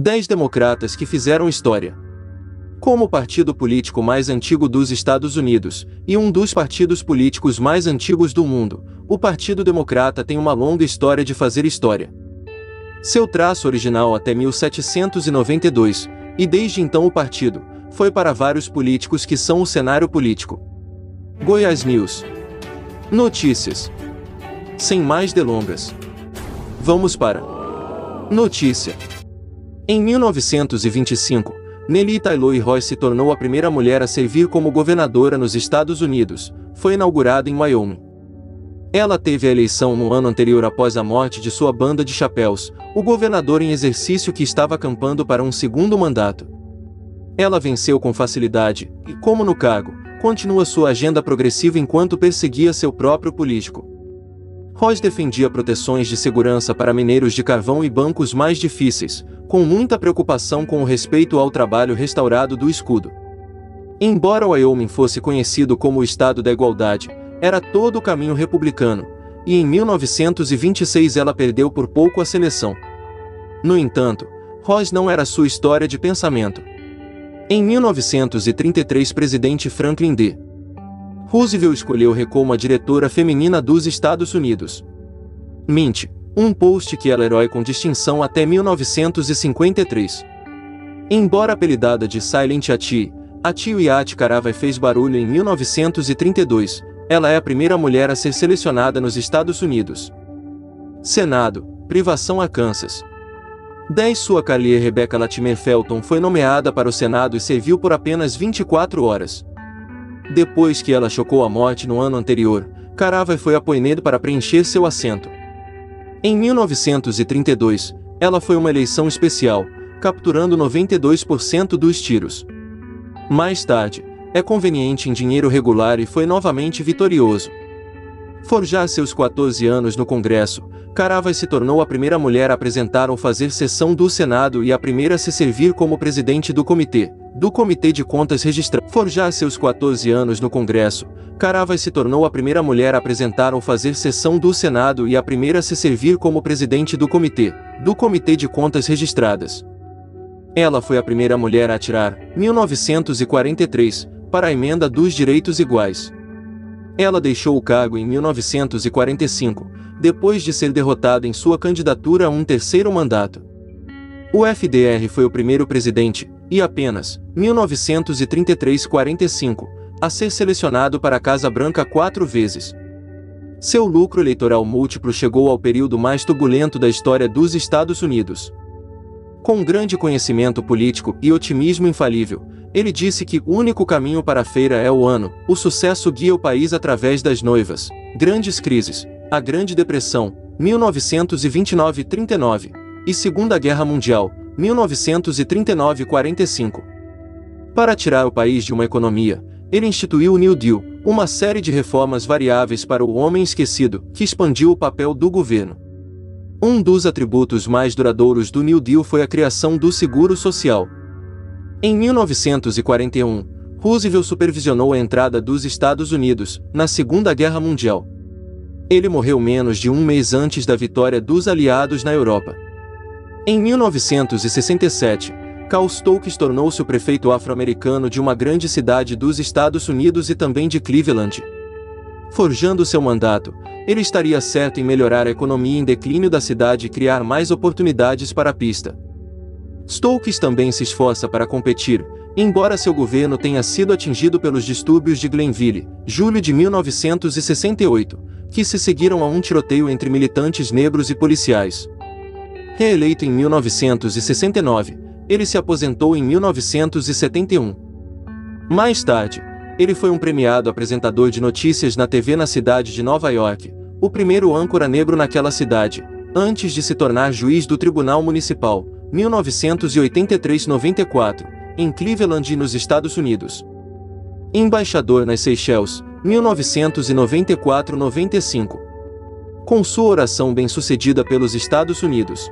10 democratas que fizeram história. Como o partido político mais antigo dos Estados Unidos, e um dos partidos políticos mais antigos do mundo, o Partido Democrata tem uma longa história de fazer história. Seu traço original até 1792, e desde então o partido, foi para vários políticos que são o cenário político. Goiás News. Notícias. Sem mais delongas, vamos para notícia. Em 1925, Nellie Taylor Roy se tornou a primeira mulher a servir como governadora nos Estados Unidos. Foi inaugurada em Wyoming. Ela teve a eleição no ano anterior após a morte de sua banda de chapéus, o governador em exercício que estava acampando para um segundo mandato. Ela venceu com facilidade, e como no cargo, continua sua agenda progressiva enquanto perseguia seu próprio político. Roy defendia proteções de segurança para mineiros de carvão e bancos mais difíceis, com muita preocupação com o respeito ao trabalho restaurado do escudo. Embora Wyoming fosse conhecido como o Estado da Igualdade, era todo o caminho republicano, e em 1926 ela perdeu por pouco a seleção. No entanto, Roy não era sua história de pensamento. Em 1933, presidente Franklin D. Roosevelt escolheu como a diretora feminina dos Estados Unidos. Mint, um post que ela herói com distinção até 1953. Embora apelidada de Silent Ati, Ati Caravai fez barulho em 1932, ela é a primeira mulher a ser selecionada nos Estados Unidos. Senado, privação a Kansas. 10 Sua Carlier Rebecca Latimer Felton foi nomeada para o Senado e serviu por apenas 24 horas. Depois que ela chocou a morte no ano anterior, Caravai foi appointed para preencher seu assento. Em 1932, ela foi uma eleição especial, capturando 92% dos tiros. Mais tarde, é conveniente em dinheiro regular e foi novamente vitorioso. Forjar seus 14 anos no Congresso, Caravai se tornou a primeira mulher a apresentar ou fazer sessão do Senado e a primeira a se servir como presidente do Comitê de Contas Registradas. Forjar seus 14 anos no Congresso, Caravai se tornou a primeira mulher a apresentar ou fazer sessão do Senado e a primeira a se servir como presidente do Comitê de Contas Registradas. Ela foi a primeira mulher a atirar, 1943, para a emenda dos direitos iguais. Ela deixou o cargo em 1945, depois de ser derrotada em sua candidatura a um terceiro mandato. O FDR foi o primeiro presidente, e apenas, 1933-45, a ser selecionado para a Casa Branca 4 vezes. Seu lucro eleitoral múltiplo chegou ao período mais turbulento da história dos Estados Unidos. Com grande conhecimento político e otimismo infalível, ele disse que o único caminho para a feira é o ano, o sucesso guia o país através das noivas, grandes crises, a Grande Depressão, 1929-39, e Segunda Guerra Mundial, 1939-45. Para tirar o país de uma economia, ele instituiu o New Deal, uma série de reformas variáveis para o homem esquecido, que expandiu o papel do governo. Um dos atributos mais duradouros do New Deal foi a criação do Seguro Social. Em 1941, Roosevelt supervisionou a entrada dos Estados Unidos na Segunda Guerra Mundial. Ele morreu menos de um mês antes da vitória dos aliados na Europa. Em 1967, Cal Stokes tornou-se o prefeito afro-americano de uma grande cidade dos Estados Unidos e também de Cleveland. Forjando seu mandato, ele estaria certo em melhorar a economia em declínio da cidade e criar mais oportunidades para a pista. Stokes também se esforça para competir, embora seu governo tenha sido atingido pelos distúrbios de Glenville, julho de 1968, que se seguiram a um tiroteio entre militantes negros e policiais. Reeleito em 1969, ele se aposentou em 1971. Mais tarde, ele foi um premiado apresentador de notícias na TV na cidade de Nova York, o primeiro âncora negro naquela cidade, antes de se tornar juiz do Tribunal Municipal, 1983-94, em Cleveland, nos Estados Unidos. Embaixador nas Seychelles, 1994-95. Com sua oração bem-sucedida pelos Estados Unidos.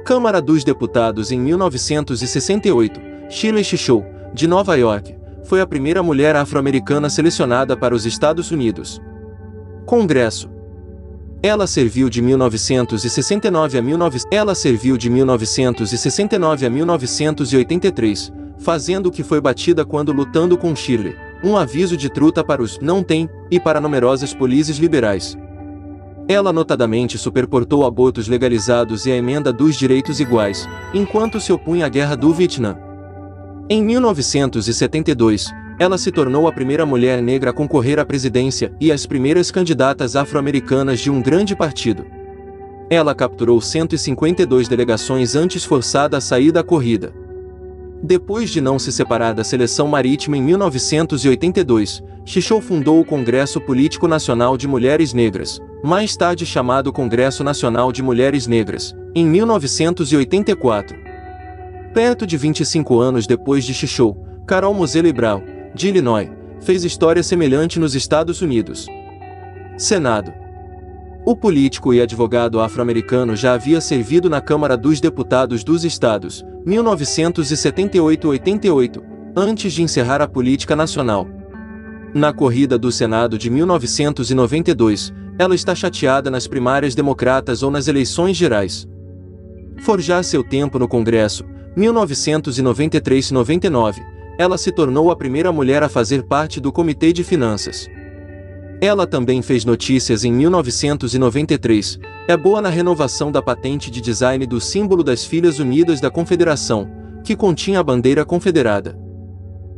Câmara dos Deputados em 1968, Shirley Chisholm, de Nova York, foi a primeira mulher afro-americana selecionada para os Estados Unidos. Congresso. Ela serviu de 1969 a 1983, fazendo o que foi batida quando lutando com Shirley, um aviso de truta para os não tem e para numerosas polícias liberais. Ela notadamente superportou abortos legalizados e a emenda dos direitos iguais, enquanto se opunha à Guerra do Vietnã. Em 1972, ela se tornou a primeira mulher negra a concorrer à presidência e as primeiras candidatas afro-americanas de um grande partido. Ela capturou 152 delegações antes forçada a sair da corrida. Depois de não se separar da seleção marítima em 1982, Chisholm fundou o Congresso Político Nacional de Mulheres Negras, mais tarde chamado Congresso Nacional de Mulheres Negras, em 1984. Perto de 25 anos depois de Chisholm, Carol Moseley Brown, de Illinois, fez história semelhante nos Estados Unidos. Senado. O político e advogado afro-americano já havia servido na Câmara dos Deputados dos Estados, 1978-88, antes de encerrar a política nacional. Na corrida do Senado de 1992, ela está chateada nas primárias democratas ou nas eleições gerais. Forjar seu tempo no Congresso, 1993-99, ela se tornou a primeira mulher a fazer parte do Comitê de Finanças. Ela também fez notícias em 1993, é boa na renovação da patente de design do símbolo das Filhas Unidas da Confederação, que continha a bandeira confederada.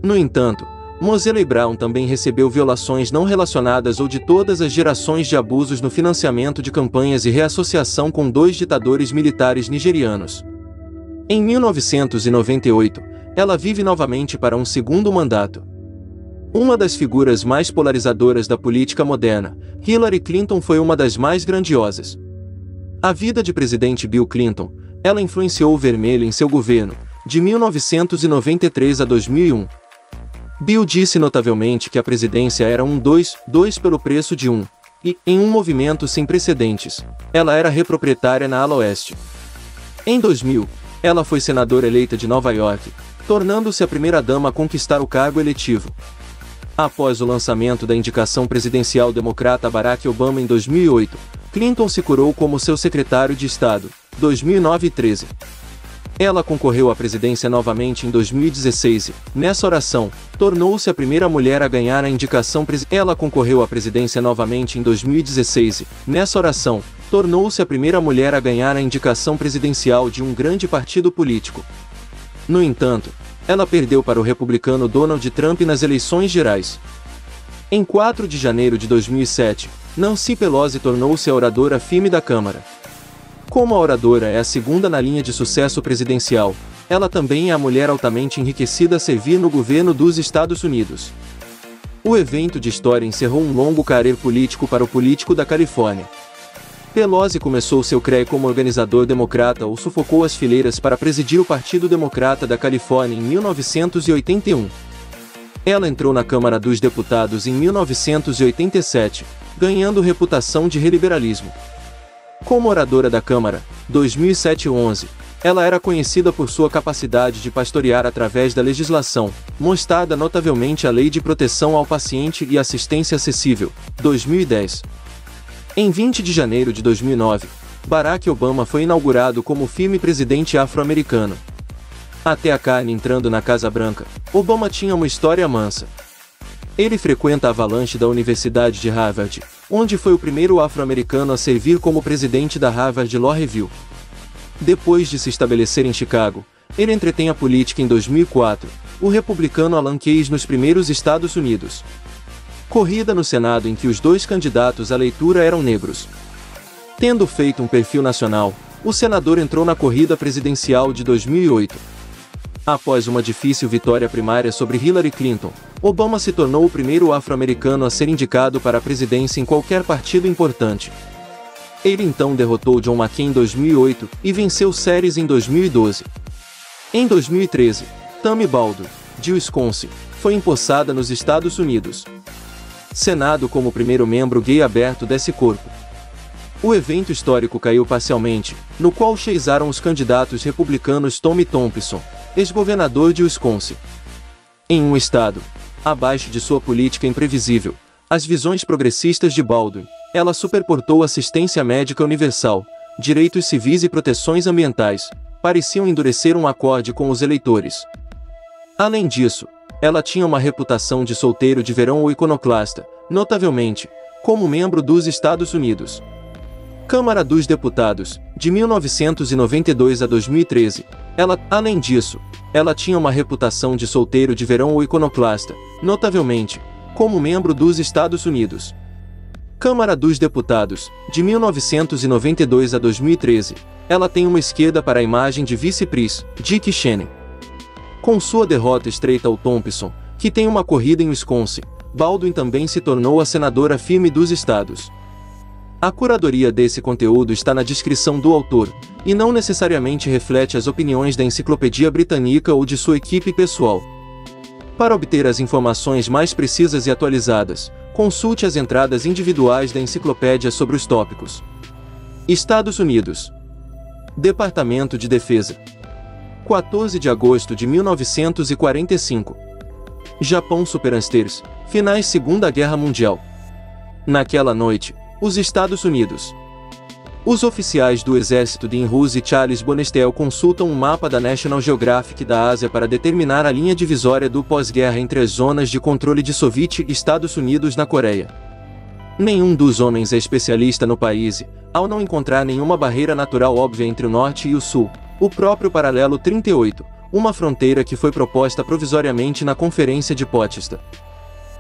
No entanto, Moseley Brown também recebeu violações não relacionadas ou de todas as gerações de abusos no financiamento de campanhas e reassociação com 2 ditadores militares nigerianos. Em 1998, ela vive novamente para um segundo mandato. Uma das figuras mais polarizadoras da política moderna, Hillary Clinton foi uma das mais grandiosas. A vida de presidente Bill Clinton, ela influenciou o vermelho em seu governo, de 1993 a 2001. Bill disse notavelmente que a presidência era dois pelo preço de um, e, em um movimento sem precedentes, ela era reproprietária na ala oeste. Em 2000, ela foi senadora eleita de Nova York, tornando-se a primeira-dama a conquistar o cargo eletivo. Após o lançamento da indicação presidencial democrata a Barack Obama em 2008, Clinton se coroou como seu secretário de Estado, 2009 e 13. Ela concorreu à presidência novamente em 2016 e, nessa oração, tornou-se a primeira mulher a ganhar a indicação presidencial. Ela concorreu à presidência novamente em 2016 e, nessa oração, tornou-se a primeira mulher a ganhar a indicação presidencial de um grande partido político. No entanto, ela perdeu para o republicano Donald Trump nas eleições gerais. Em 4 de janeiro de 2007, Nancy Pelosi tornou-se a oradora firme da Câmara. Como a oradora é a segunda na linha de sucesso presidencial, ela também é a mulher altamente enriquecida a servir no governo dos Estados Unidos. O evento de história encerrou um longo career político para o político da Califórnia. Pelosi começou seu CREA como organizador democrata ou sufocou as fileiras para presidir o Partido Democrata da Califórnia em 1981. Ela entrou na Câmara dos Deputados em 1987, ganhando reputação de reliberalismo. Como oradora da Câmara, 2007-11, ela era conhecida por sua capacidade de pastorear através da legislação, mostrada notavelmente a Lei de Proteção ao Paciente e Assistência Acessível, 2010. Em 20 de janeiro de 2009, Barack Obama foi inaugurado como firme presidente afro-americano. Até a carne entrando na Casa Branca, Obama tinha uma história mansa. Ele frequenta a Avalanche da Universidade de Harvard, onde foi o primeiro afro-americano a servir como presidente da Harvard Law Review. Depois de se estabelecer em Chicago, ele entretém a política em 2004, o republicano Alan Keyes nos primeiros Estados Unidos. Corrida no Senado em que os 2 candidatos à leitura eram negros. Tendo feito um perfil nacional, o senador entrou na corrida presidencial de 2008. Após uma difícil vitória primária sobre Hillary Clinton, Obama se tornou o primeiro afro-americano a ser indicado para a presidência em qualquer partido importante. Ele então derrotou John McCain em 2008 e venceu Series em 2012. Em 2013, Tammy Baldwin, de Wisconsin, foi empossada nos Estados Unidos. Senado como primeiro membro gay aberto desse corpo. O evento histórico caiu parcialmente, no qual cheisaram os candidatos republicanos Tommy Thompson, ex-governador de Wisconsin. Em um estado, abaixo de sua política imprevisível, as visões progressistas de Baldwin, Ela superportou assistência médica universal, direitos civis e proteções ambientais, pareciam endurecer um acorde com os eleitores. Além disso, ela tinha uma reputação de solteiro de verão ou iconoclasta, notavelmente, como membro dos Estados Unidos. Câmara dos Deputados, de 1992 a 2013, além disso, ela tinha uma reputação de solteiro de verão ou iconoclasta, notavelmente, como membro dos Estados Unidos. Câmara dos Deputados, de 1992 a 2013, ela tem uma esquerda para a imagem de vice-pris, Dick Cheney. Com sua derrota estreita ao Thompson, que tem uma corrida em Wisconsin, Baldwin também se tornou a senadora firme dos estados. A curadoria desse conteúdo está na descrição do autor, e não necessariamente reflete as opiniões da Enciclopédia Britânica ou de sua equipe pessoal. Para obter as informações mais precisas e atualizadas, consulte as entradas individuais da enciclopédia sobre os tópicos. Estados Unidos. Departamento de Defesa. 14 de agosto de 1945. Japão Supermasters, finais Segunda Guerra Mundial. Naquela noite, os Estados Unidos. Os oficiais do exército de Inrus e Charles Bonestell consultam um mapa da National Geographic da Ásia para determinar a linha divisória do pós-guerra entre as zonas de controle de Soviet e Estados Unidos na Coreia. Nenhum dos homens é especialista no país, ao não encontrar nenhuma barreira natural óbvia entre o norte e o sul, o próprio paralelo 38, uma fronteira que foi proposta provisoriamente na Conferência de Potsdam.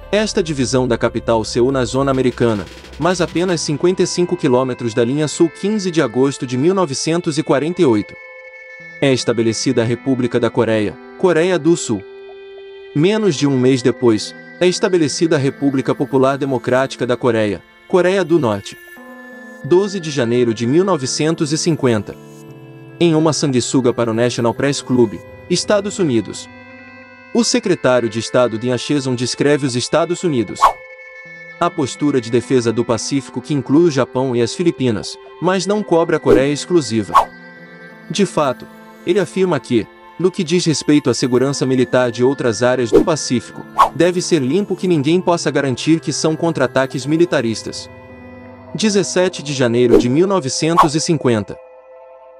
Esta divisão da capital Seul na zona americana, mas apenas 55 quilômetros da linha sul 15 de agosto de 1948. É estabelecida a República da Coreia, Coreia do Sul. Menos de um mês depois, é estabelecida a República Popular Democrática da Coreia, Coreia do Norte. 12 de janeiro de 1950. Em uma sanguessuga para o National Press Club, Estados Unidos. O secretário de Estado Dean Acheson descreve os Estados Unidos. A postura de defesa do Pacífico que inclui o Japão e as Filipinas, mas não cobre a Coreia exclusiva. De fato, ele afirma que, no que diz respeito à segurança militar de outras áreas do Pacífico, deve ser limpo que ninguém possa garantir que são contra-ataques militaristas. 17 de janeiro de 1950.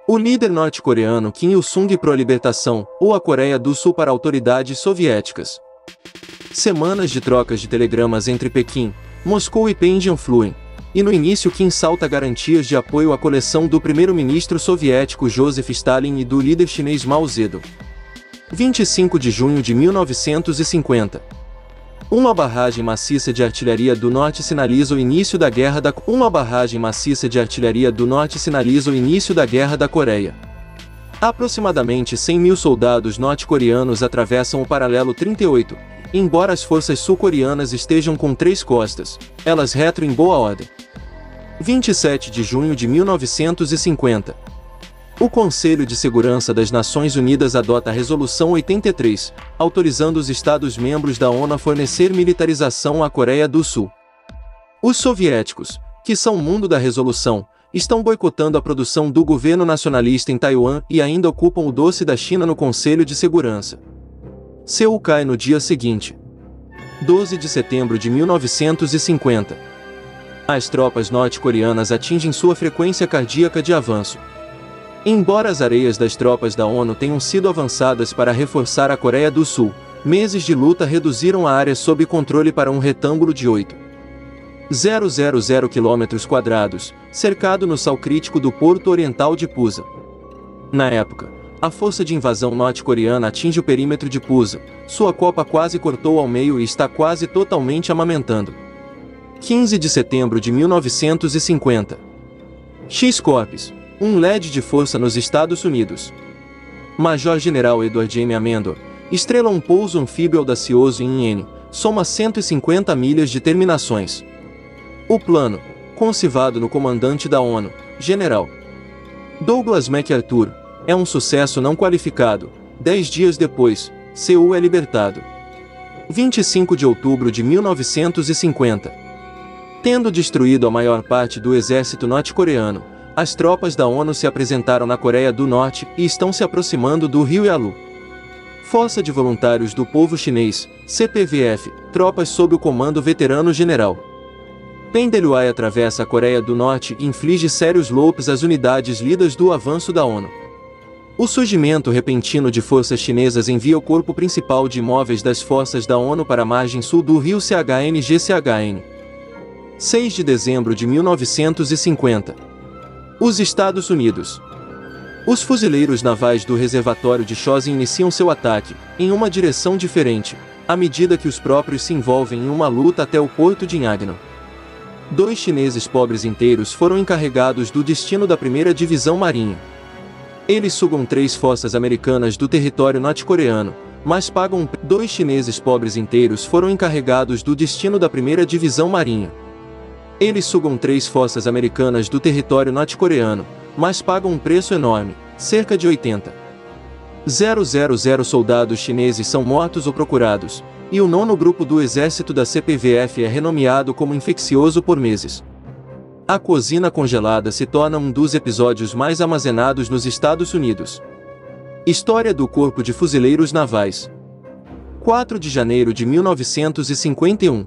O líder norte-coreano Kim Il-sung pró-libertação, ou a Coreia do Sul para autoridades soviéticas. Semanas de trocas de telegramas entre Pequim, Moscou e Pyongyang fluem, e no início Kim salta garantias de apoio à coleção do primeiro-ministro soviético Joseph Stalin e do líder chinês Mao Zedong. 25 de junho de 1950. Uma barragem maciça de artilharia do norte sinaliza o início da Guerra da Coreia. Aproximadamente 100 mil soldados norte-coreanos atravessam o paralelo 38, embora as forças sul-coreanas estejam com 3 costas, elas retro em boa ordem. 27 de junho de 1950. O Conselho de Segurança das Nações Unidas adota a Resolução 83, autorizando os Estados-membros da ONU a fornecer militarização à Coreia do Sul. Os soviéticos, que são o mundo da resolução, estão boicotando a produção do governo nacionalista em Taiwan e ainda ocupam o doce da China no Conselho de Segurança. Seul cai no dia seguinte. 12 de setembro de 1950. As tropas norte-coreanas atingem sua frequência cardíaca de avanço. Embora as areias das tropas da ONU tenham sido avançadas para reforçar a Coreia do Sul, meses de luta reduziram a área sob controle para um retângulo de 8,000 km², cercado no sal crítico do porto oriental de Pusan. Na época, a força de invasão norte-coreana atinge o perímetro de Pusan, sua copa quase cortou ao meio e está quase totalmente amamentando. 15 de setembro de 1950. X-Corps, um LED de força nos Estados Unidos. Major-General Edward M. Amendor, estrela um pouso anfíbio audacioso em IN, soma 150 milhas de terminações. O plano, concivado no comandante da ONU, General Douglas MacArthur, é um sucesso não qualificado. 10 dias depois, Seul é libertado. 25 de outubro de 1950. Tendo destruído a maior parte do exército norte-coreano, as tropas da ONU se apresentaram na Coreia do Norte e estão se aproximando do rio Yalu. Força de Voluntários do Povo Chinês, CPVF, tropas sob o comando veterano general Pendeluai atravessa a Coreia do Norte e inflige sérios golpes às unidades líderes do avanço da ONU. O surgimento repentino de forças chinesas envia o corpo principal de imóveis das forças da ONU para a margem sul do rio CHN-GCHN. 6 de dezembro de 1950. Os Estados Unidos. Os fuzileiros navais do reservatório de Chosin iniciam seu ataque, em uma direção diferente, à medida que os próprios se envolvem em uma luta até o porto de Yangno. 2 chineses pobres inteiros foram encarregados do destino da primeira divisão marinha. Eles sugam 3 forças americanas do território norte-coreano, mas pagam 2 chineses pobres inteiros foram encarregados do destino da primeira divisão marinha. Eles sugam 3 forças americanas do território norte-coreano, mas pagam um preço enorme, cerca de 80.000 soldados chineses são mortos ou procurados, e o 9º grupo do exército da CPVF é renomeado como infeccioso por meses. A cozina congelada se torna um dos episódios mais armazenados nos Estados Unidos. História do Corpo de Fuzileiros Navais. 4 de janeiro de 1951.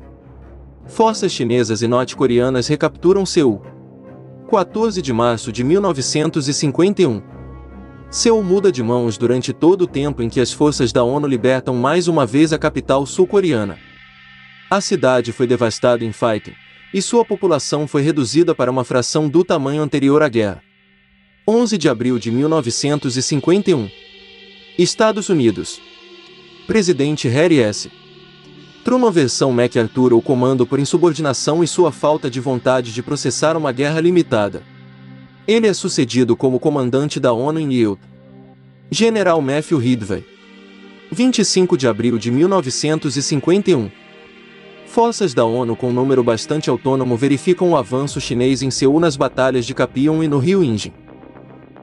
Forças chinesas e norte-coreanas recapturam Seul. 14 de março de 1951. Seul muda de mãos durante todo o tempo em que as forças da ONU libertam mais uma vez a capital sul-coreana. A cidade foi devastada em fighting, e sua população foi reduzida para uma fração do tamanho anterior à guerra. 11 de abril de 1951. Estados Unidos. Presidente Harry S. Truman versão MacArthur ou comando por insubordinação e sua falta de vontade de processar uma guerra limitada. Ele é sucedido como comandante da ONU em Yield. General Matthew Ridgway. 25 de abril de 1951. Forças da ONU com número bastante autônomo verificam o avanço chinês em Seul nas batalhas de Kapion e no rio Injin.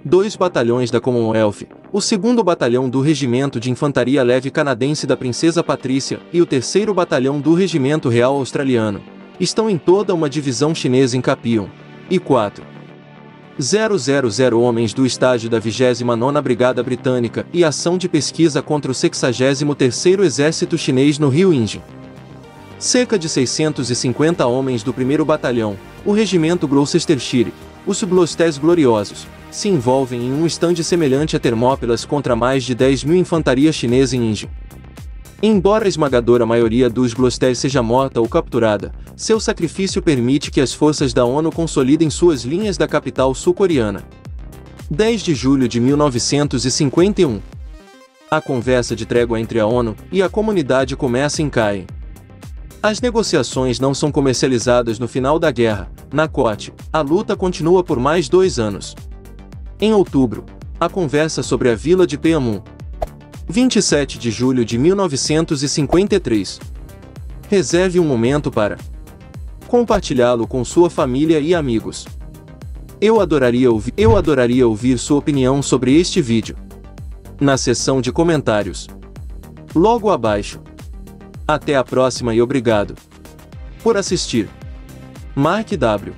2 batalhões da Commonwealth, o 2º Batalhão do Regimento de Infantaria Leve Canadense da Princesa Patrícia e o 3º Batalhão do Regimento Real Australiano, estão em toda uma divisão chinesa em Kapion, e 4.000 homens do estágio da 29ª Brigada Britânica e ação de pesquisa contra o 63º Exército Chinês no rio Injin. Cerca de 650 homens do 1º Batalhão, o Regimento Gloucestershire, os Gloucesters Gloriosos, se envolvem em um estande semelhante a Termópilas contra mais de 10.000 infantaria chinesa em Injin. Embora a esmagadora maioria dos Gloucesters seja morta ou capturada, seu sacrifício permite que as forças da ONU consolidem suas linhas da capital sul-coreana. 10 de julho de 1951. A conversa de trégua entre a ONU e a comunidade começa em Caen. As negociações não são comercializadas no final da guerra. Na corte, a luta continua por mais 2 anos. Em outubro, a conversa sobre a vila de Peamun. 27 de julho de 1953. Reserve um momento para compartilhá-lo com sua família e amigos. Eu adoraria ouvir sua opinião sobre este vídeo na seção de comentários logo abaixo. Até a próxima e obrigado por assistir. Mark W.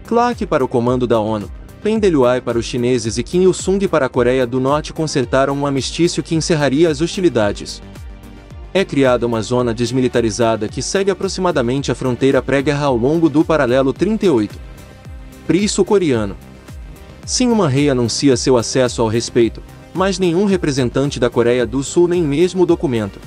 Clark para o comando da ONU, Pendeluai para os chineses e Kim Il-sung para a Coreia do Norte concertaram um armistício que encerraria as hostilidades. É criada uma zona desmilitarizada que segue aproximadamente a fronteira pré-guerra ao longo do paralelo 38. PRI sul-coreano. Sim, uma rei anuncia seu acesso ao respeito, mas nenhum representante da Coreia do Sul nem mesmo o documento